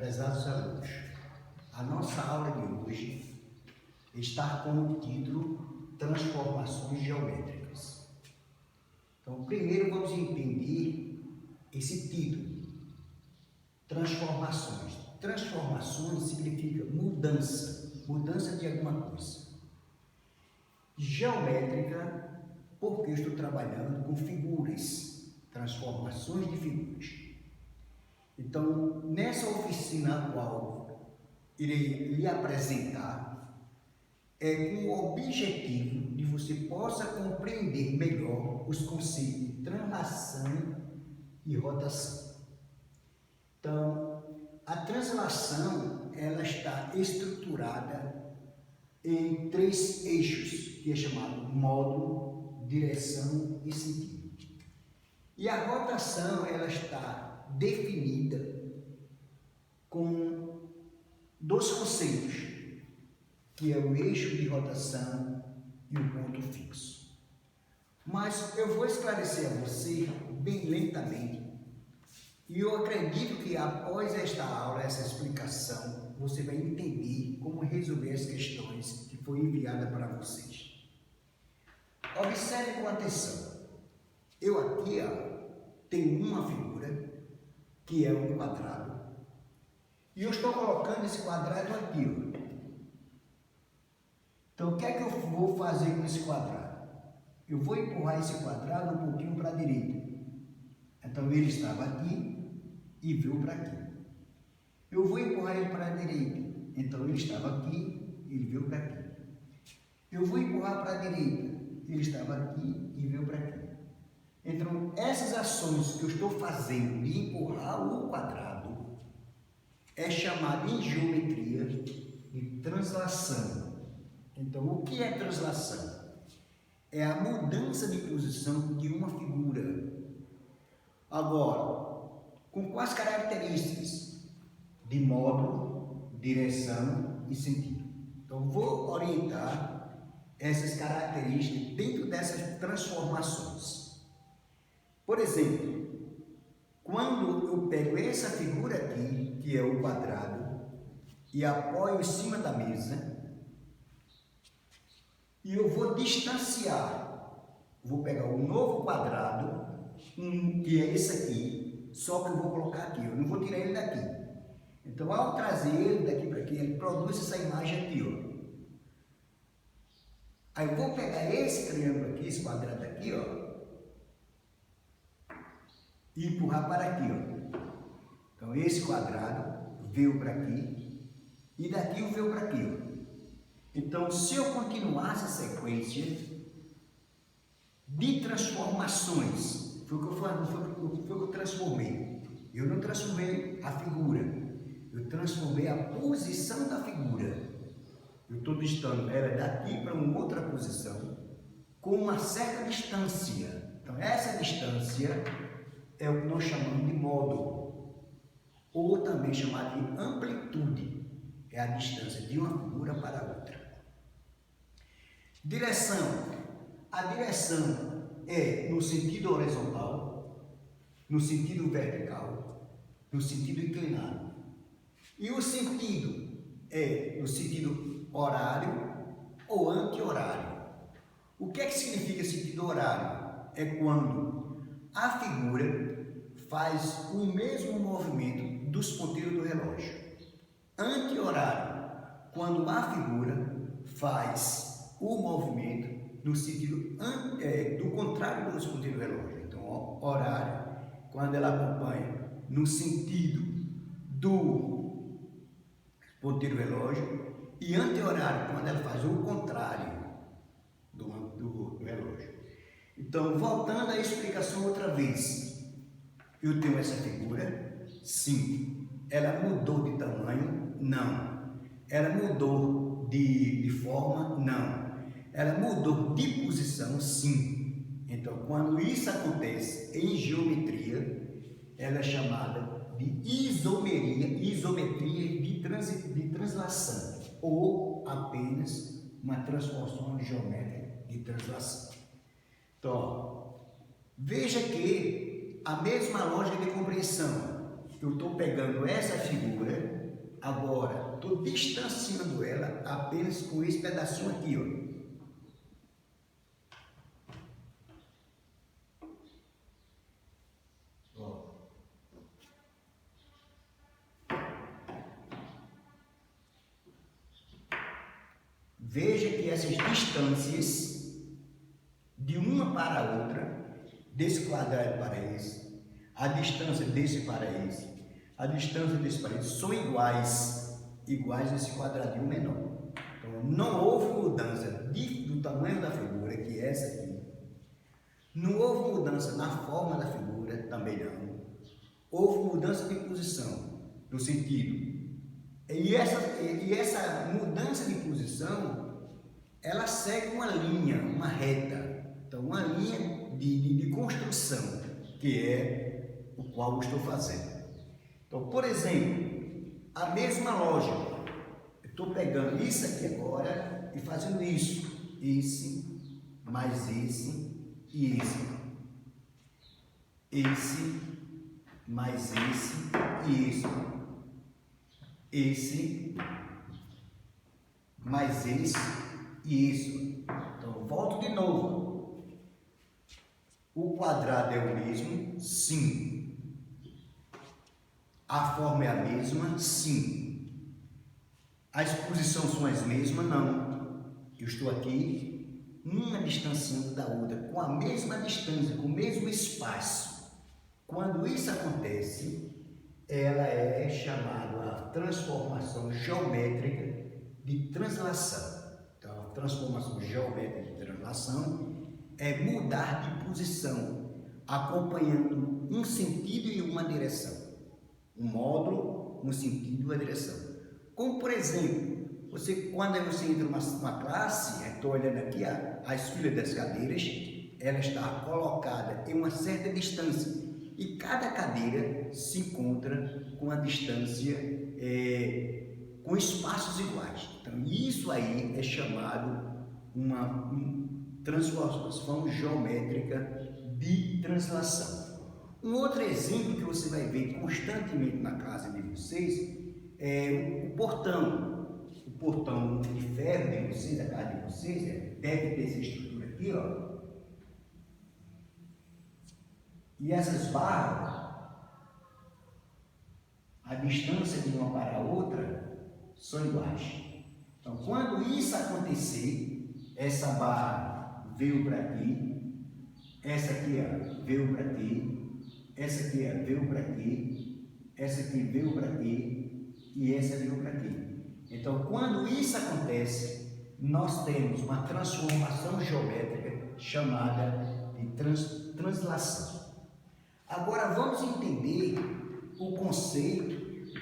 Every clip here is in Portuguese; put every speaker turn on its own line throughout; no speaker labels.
Prezados alunos, a nossa aula de hoje está com o título Transformações Geométricas. Então, primeiro vamos entender esse título, Transformações. Transformações significa mudança de alguma coisa. Geométrica, porque eu estou trabalhando com figuras, transformações de figuras. Então, nessa oficina a qual irei lhe apresentar, é com o objetivo de você possa compreender melhor os conceitos de translação e rotação. Então, a translação, ela está estruturada em 3 eixos, que é chamado módulo, direção e sentido. E a rotação, ela está definida com 2 conceitos, que é o eixo de rotação e o ponto fixo. Mas eu vou esclarecer a você bem lentamente, e eu acredito que após esta aula, essa explicação, você vai entender como resolver as questões que foi enviada para vocês. Observe com atenção. Eu aqui tenho uma figura que é um quadrado, e eu estou colocando esse quadrado aqui. Então, o que é que eu vou fazer com esse quadrado? Eu vou empurrar esse quadrado um pouquinho para a direita. Então, ele estava aqui e veio para aqui. Eu vou empurrar ele para a direita. Então, ele estava aqui e ele veio para aqui. Eu vou empurrar para a direita. Ele estava aqui e veio para aqui. Então, essas ações que eu estou fazendo de empurrar o quadrado é chamada em geometria de translação. Então, o que é translação? É a mudança de posição de uma figura. Agora, com quais características? De módulo, direção e sentido. Então, vou orientar essas características dentro dessas transformações. Por exemplo, quando eu pego essa figura aqui, que é o quadrado, e apoio em cima da mesa, e eu vou distanciar, vou pegar um novo quadrado, que é esse aqui, só que eu vou colocar aqui, eu não vou tirar ele daqui. Então, ao trazer ele daqui para aqui, ele produz essa imagem aqui, Aí eu vou pegar esse triângulo aqui, esse quadrado aqui, e empurrar para aqui, Então, esse quadrado veio para aqui e daqui veio para aqui, Então, se eu continuasse a sequência de transformações, foi o que eu transformei. Eu não transformei a figura, eu transformei a posição da figura. Eu estou distando ela daqui para uma outra posição com uma certa distância. Então, essa distância é o que nós chamamos de módulo, ou também chamado de amplitude, é a distância de uma figura para outra. Direção. A direção é no sentido horizontal, no sentido vertical, no sentido inclinado. E o sentido é no sentido horário ou anti-horário. O que é que significa sentido horário? É quando a figura faz o mesmo movimento dos ponteiros do relógio. Anti-horário, quando a figura faz o movimento no sentido do contrário dos ponteiros do relógio. Então, horário, quando ela acompanha no sentido do ponteiro do relógio, e anti-horário, quando ela faz o contrário do relógio. Então, voltando à explicação outra vez, eu tenho essa figura, sim. Ela mudou de tamanho? Não. Ela mudou de forma? Não. Ela mudou de posição? Sim. Então, quando isso acontece em geometria, ela é chamada de isometria de translação, ou apenas uma transformação geométrica de translação. Então, veja que a mesma lógica de compreensão. eu estou pegando essa figura, agora estou distanciando ela apenas com esse pedacinho aqui, ó. Veja que essas distâncias de uma para a outra, desse quadrado para esse, a distância desse para esse, a distância desse para esse, são iguais nesse quadradinho menor. Então, não houve mudança do tamanho da figura, que é essa aqui. Não houve mudança na forma da figura, também não. Houve mudança de posição, no sentido. E essa mudança de posição, ela segue uma linha, uma reta. Então, uma linha de construção, que é o qual eu estou fazendo. Então, por exemplo, a mesma lógica. Eu estou pegando isso aqui agora e fazendo isso. Esse, mais esse e esse. Esse, mais esse e esse. Esse, mais esse e isso. Então, volto de novo. O quadrado é o mesmo? Sim. A forma é a mesma? Sim. As posições são as mesmas? Não. Eu estou aqui, uma distanciando da outra, com a mesma distância, com o mesmo espaço. Quando isso acontece, ela é chamada a transformação geométrica de translação. Então, a transformação geométrica de translação é mudar de posição, acompanhando um sentido e uma direção. Um módulo, um sentido e uma direção. Como, por exemplo, quando você entra numa classe, estou olhando aqui as filas das cadeiras, ela está colocada em uma certa distância. E cada cadeira se encontra com a distância, com espaços iguais. Então, isso aí é chamado uma transformação geométrica de translação. Um outro exemplo que você vai ver constantemente na casa de vocês é o portão. O portão de ferro de vocês, a casa de vocês, deve ter essa estrutura aqui, ó. E essas barras, a distância de uma para a outra, são iguais. Então, quando isso acontecer, essa barra veio para aqui, essa aqui ó, veio para aqui, essa aqui ó, veio para aqui, essa aqui veio para aqui e essa veio para aqui. Então, quando isso acontece, nós temos uma transformação geométrica chamada de translação. Agora vamos entender o conceito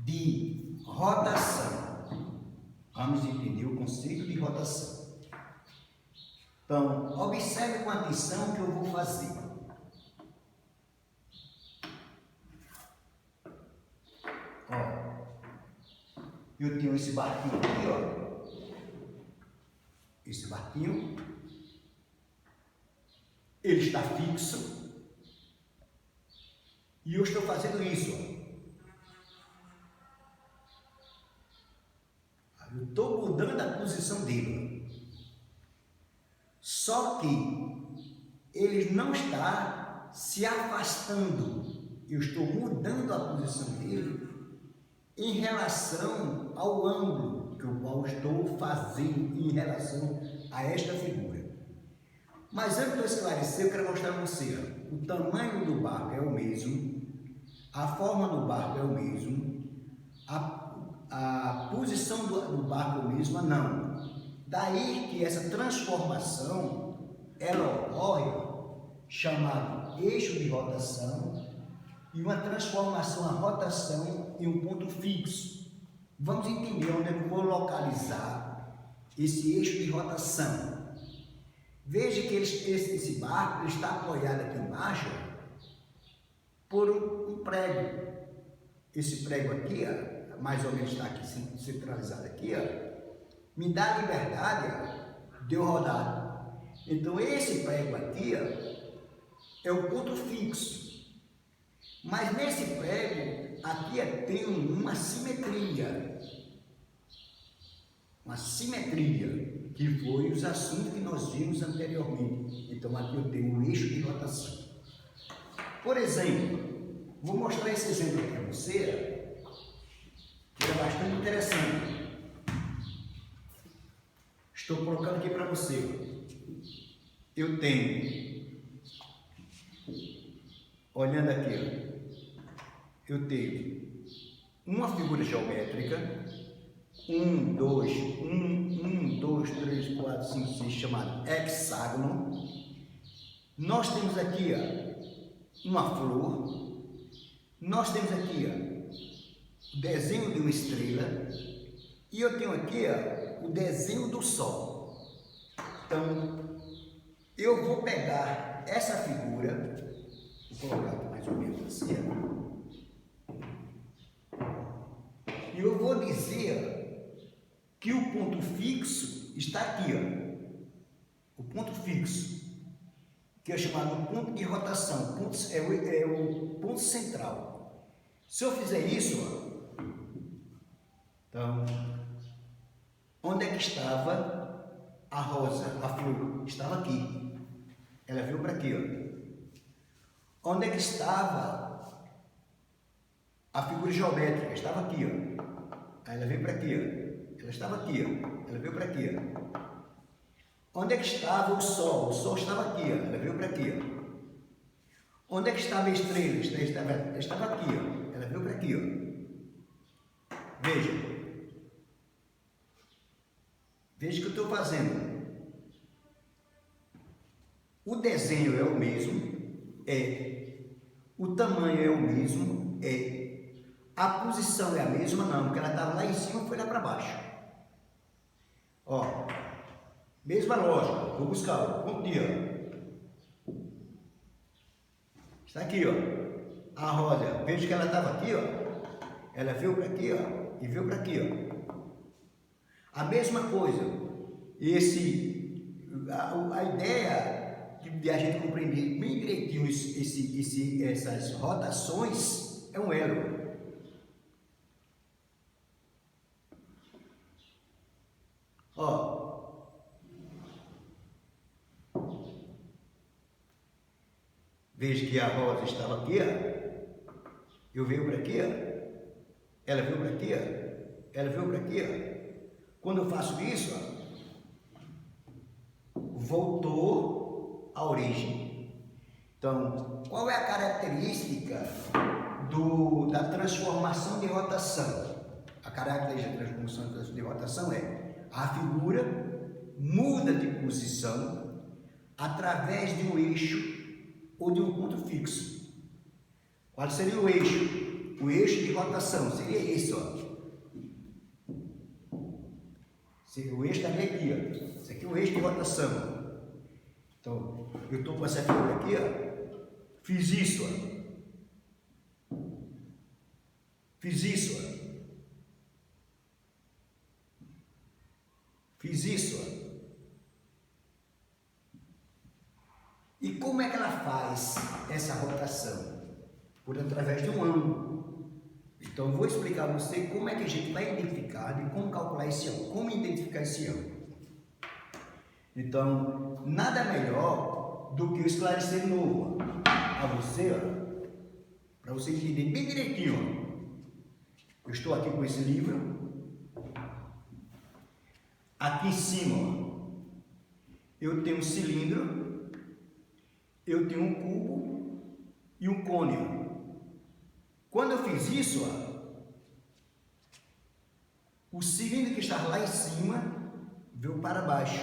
de rotação. Vamos entender o conceito de rotação. Então, observe com atenção o que eu vou fazer. Ó, eu tenho esse barquinho aqui, ó. Esse barquinho. Ele está fixo. E eu estou fazendo isso. Eu estou mudando a posição dele. Só que ele não está se afastando. Eu estou mudando a posição dele em relação ao ângulo que eu estou fazendo em relação a esta figura. Mas antes de eu esclarecer, eu quero mostrar a você, ó, o tamanho do barco é o mesmo, a forma do barco é o mesmo, a posição do barco é a mesma, não. Daí que essa transformação, ela ocorre, chamada eixo de rotação, e uma transformação, a rotação em um ponto fixo. Vamos entender onde é que eu vou localizar esse eixo de rotação. Veja que esse barco está apoiado aqui embaixo por um prego. Esse prego aqui, ó, mais ou menos está aqui centralizado aqui, ó, me dá a liberdade, ó, de eu rodar. Então esse prego aqui, ó, é o ponto fixo. Mas nesse prego, aqui tem uma simetria. Uma simetria, que foi os assuntos que nós vimos anteriormente. Então aqui eu tenho um eixo de rotação. Por exemplo, vou mostrar esse exemplo aqui para você, que é bastante interessante. Estou colocando aqui para você. Eu tenho, olhando aqui, eu tenho uma figura geométrica, 1, 2, 3, 4, 5, 6, chamado hexágono. Nós temos aqui uma flor, nós temos aqui o desenho de uma estrela e eu tenho aqui o desenho do Sol. Então, eu vou pegar essa figura, vou colocar aqui mais ou menos assim, e eu vou dizer que o ponto fixo está aqui, o ponto fixo, que é chamado ponto de rotação, é o ponto central. Se eu fizer isso, então, onde é que estava a rosa, a flor? Estava aqui, ela veio para aqui, Onde é que estava a figura geométrica? Estava aqui, Aí ela veio para aqui, Ela estava aqui, ela veio para aqui. Onde é que estava o Sol? O Sol estava aqui, ela veio para aqui. Onde é que estava a estrela? Ela estava aqui, ela veio para aqui. Veja. Veja o que eu estou fazendo. O desenho é o mesmo, o tamanho é o mesmo, a posição é a mesma, não, porque ela estava lá em cima e foi lá para baixo. Mesma lógica, vou buscar, ponto D, Está aqui, a rosa, veja que ela estava aqui, ela veio para aqui, e veio para aqui, A mesma coisa, a ideia de a gente compreender bem direitinho essas rotações é um elo. Veja que a rosa estava aqui, eu venho para aqui, ela veio para aqui, ela veio para aqui. Quando eu faço isso, voltou à origem. Então, qual é a característica da transformação de rotação? A característica da transformação de rotação é a figura muda de posição através de um eixo ou de um ponto fixo. Qual seria o eixo? O eixo de rotação seria esse, O eixo estaria aqui, Esse aqui é o eixo de rotação. Então, eu estou com essa figura aqui, Fiz isso, Fiz isso, Fiz isso, E como é que ela faz essa rotação? Através de um ângulo. Então, eu vou explicar a você como é que a gente vai identificar e como calcular esse ângulo, como identificar esse ângulo. Então, nada melhor do que eu esclarecer de novo a você, para você entender bem direitinho. Eu estou aqui com esse livro. Aqui em cima, eu tenho um cilindro. Eu tenho um cubo e um cone. Quando eu fiz isso, o cilindro que estava lá em cima veio para baixo.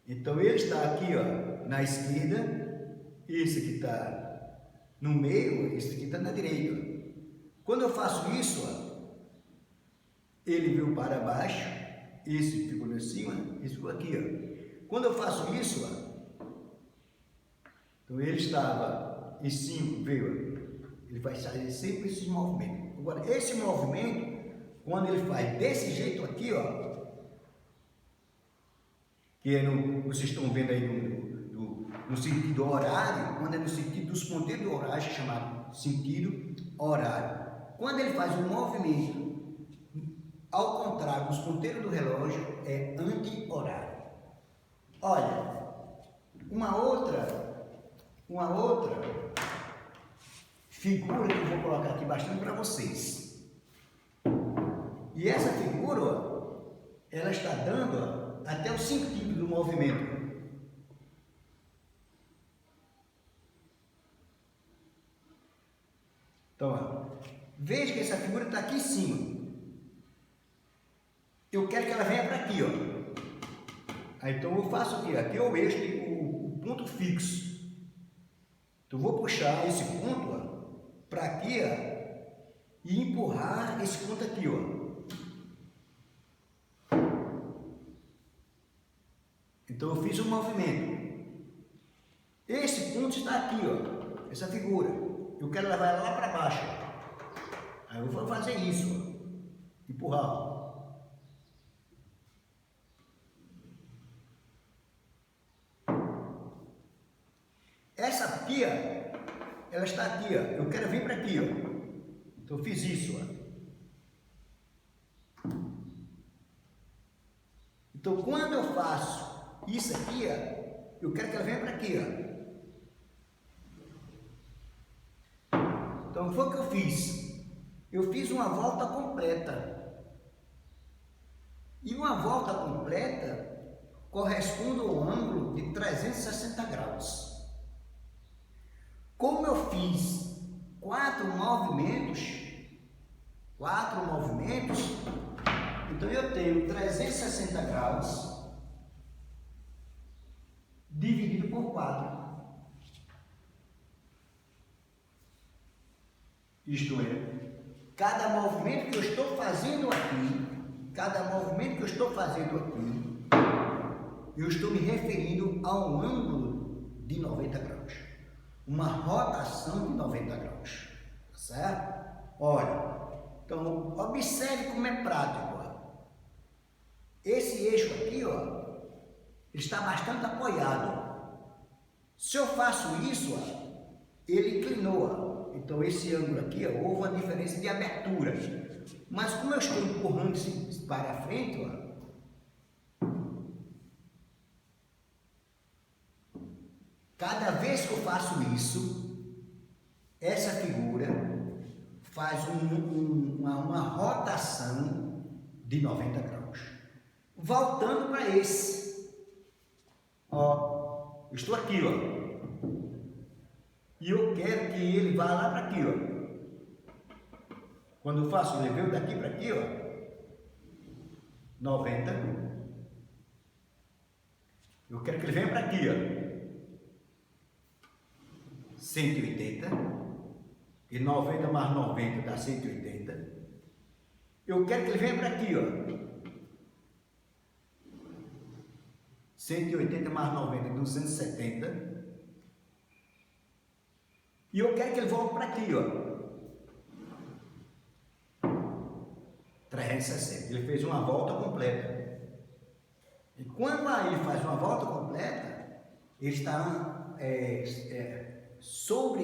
Então ele está aqui, na esquerda, esse aqui está no meio, esse aqui está na direita. Quando eu faço isso, ele veio para baixo, esse ficou lá em cima, esse ficou aqui. Quando eu faço isso, então ele estava em 5, ele vai fazer sempre esses movimentos. Agora, esse movimento, quando ele faz desse jeito aqui, que vocês estão vendo aí no sentido horário, quando é no sentido dos ponteiros horários, chamado sentido horário. Quando ele faz um movimento ao contrário dos ponteiros do relógio, é anti-horário. Olha, uma outra figura que eu vou colocar aqui bastante para vocês. E essa figura, ó, ela está dando, ó, até o sentido do movimento. Então, ó, veja que essa figura está aqui em cima. Eu quero que ela venha para aqui, ó. Aí, então eu faço o quê? Aqui é o eixo, o ponto fixo. Então eu vou puxar esse ponto para aqui, ó, e empurrar esse ponto aqui, ó. Então eu fiz um movimento. Esse ponto está aqui, ó, essa figura. Eu quero levar ela lá para baixo. Aí eu vou fazer isso, ó, empurrar. Essa pia, ela está aqui, ó. Eu quero vir para aqui, ó. Então eu fiz isso, ó. Então quando eu faço isso aqui, ó, eu quero que ela venha para aqui, ó. Então foi o que eu fiz. Eu fiz uma volta completa. E uma volta completa corresponde ao ângulo de 360 graus. Como eu fiz quatro movimentos, então eu tenho 360 graus dividido por 4. Isto é, cada movimento que eu estou fazendo aqui, eu estou me referindo a um ângulo de 90 graus. Uma rotação de 90 graus, tá certo? Olha, então observe como é prático, ó. Esse eixo aqui, ó, está bastante apoiado. Se eu faço isso, ó, ele inclinou, ó. Então esse ângulo aqui, ó, houve uma diferença de abertura. Mas como eu estou empurrando isso para frente, ó, cada vez que eu faço isso, essa figura faz uma rotação de 90 graus. Voltando para esse, ó, eu estou aqui, ó, e eu quero que ele vá lá para aqui, ó. Quando eu faço, ele veio daqui para aqui, ó, 90. Eu quero que ele venha para aqui, ó. 180, e 90 mais 90 dá 180. Eu quero que ele venha para aqui, ó. 180 mais 90, 270. E eu quero que ele volte para aqui, ó. 360. Ele fez uma volta completa. E quando ele faz uma volta completa, ele está sobre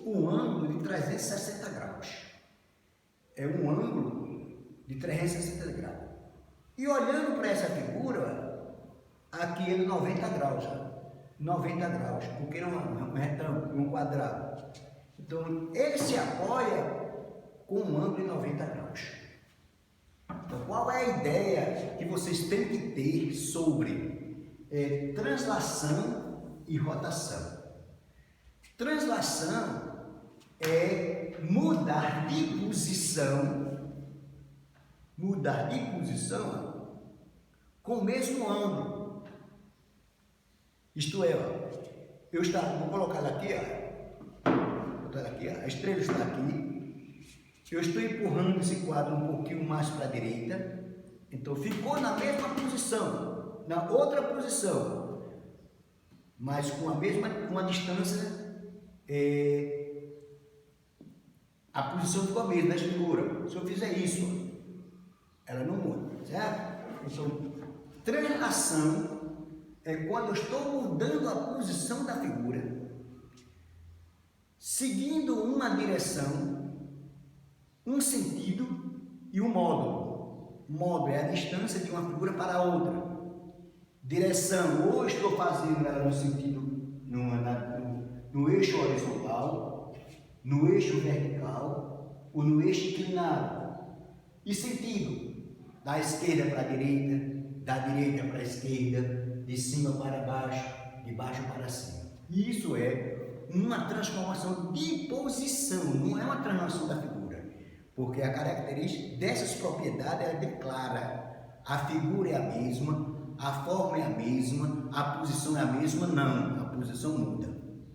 o ângulo de 360 graus. É um ângulo de 360 graus. E olhando para essa figura, aqui ele 90 graus, ó. 90 graus, porque não é um retângulo, um quadrado. Então ele se apoia com um ângulo de 90 graus. Então qual é a ideia que vocês têm que ter sobre translação e rotação? Translação é mudar de posição com o mesmo ângulo. Isto é, ó, vou colocar ela aqui, ó, a estrela está aqui, eu estou empurrando esse quadro um pouquinho mais para a direita, então ficou na mesma posição, na outra posição, mas com a distância. A posição ficou a mesma da figura. Se eu fizer isso, ela não muda, certo? Então, translação é quando eu estou mudando a posição da figura, seguindo uma direção, um sentido e um módulo. Módulo é a distância de uma figura para a outra. Direção, ou estou fazendo ela no sentido, no eixo horizontal, no eixo vertical ou no eixo inclinado. E sentido, da esquerda para a direita, da direita para a esquerda, de cima para baixo, de baixo para cima. Isso é uma transformação de posição, não é uma transformação da figura, porque a característica dessas propriedades é bem clara. A figura é a mesma, a forma é a mesma, a posição é a mesma, não, a posição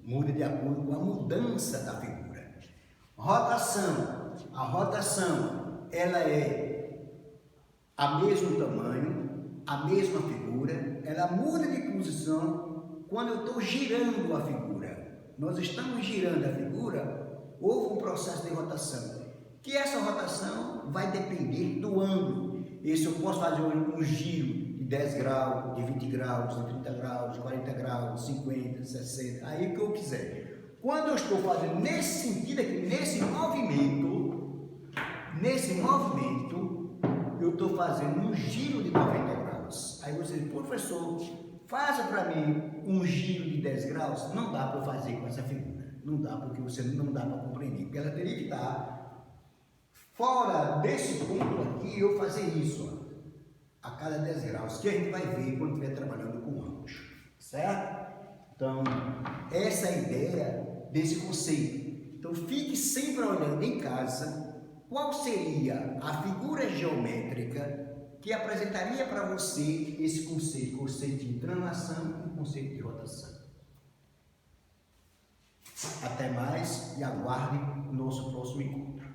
muda de acordo com a mudança da figura. Rotação, a rotação, ela é a mesmo tamanho, a mesma figura, ela muda de posição quando eu estou girando a figura. Nós estamos girando a figura, houve um processo de rotação, que essa rotação vai depender do ângulo. Esse eu posso fazer um giro de 10 graus, de 20 graus, de 30 graus, de 40 graus, de 50, de 60, aí o que eu quiser. Quando eu estou fazendo nesse sentido aqui, nesse movimento, eu estou fazendo um giro de 90 graus. Aí você diz, professor, faça para mim um giro de 10 graus. Não dá para eu fazer com essa figura. Não dá, porque você não dá para compreender. Porque ela teria que estar fora desse ponto aqui, eu fazer isso, ó, a cada 10 graus, que a gente vai ver quando estiver trabalhando com ângulos, certo? Então, essa é a ideia desse conceito. Então, fique sempre olhando em casa qual seria a figura geométrica que apresentaria para você esse conceito de translação e conceito de rotação. Até mais e aguarde o nosso próximo encontro.